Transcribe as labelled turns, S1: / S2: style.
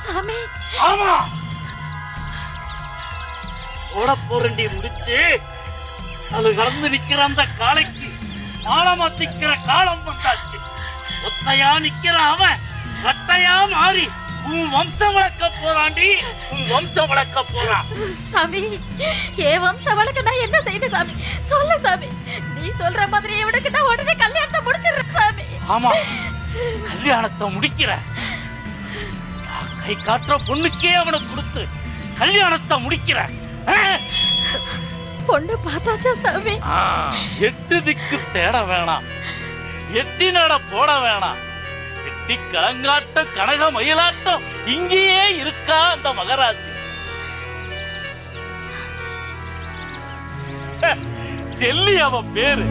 S1: சாமி.
S2: ஆமா, ஓடப்போரண்டி முடிச்சு அது கலந்து நிக்கிற அந்த காளைக்கு மானமா திக்கிற காலம் வந்தாச்சு. ஒத்தையா நிக்கிற அவன் கட்டையா மாறி உன் வம்சம் வளர்க்க போறாண்டி, உன் வம்சம் வளர்க்க போறான்.
S1: சாமி, என் வம்சம் வளர்க்க நான் என்ன செய்த சாமி? சொல்லு சாமி. நீ சொல்ற மாதிரி இவனுக்கு நான் உடனே கல்யாணத்தை முடிச்சிடுறேன் சாமி.
S2: ஆமா, கல்யாணத்தை முடிக்கிற. கை காட்டுற பொண்ணுக்கே அவனை கொடுத்து கல்யாணத்தை முடிக்கிற.
S1: பொண்ணு பார்த்தாச்சா சாமி?
S2: 8 திக்கு தேட வேணாம், 8 நட போட வேணாம். எட்டி கலங்காட்டம் கனக மயிலாட்டம் இங்கேயே இருக்கா அந்த மகராசி. செல்லி அவன் பேரு.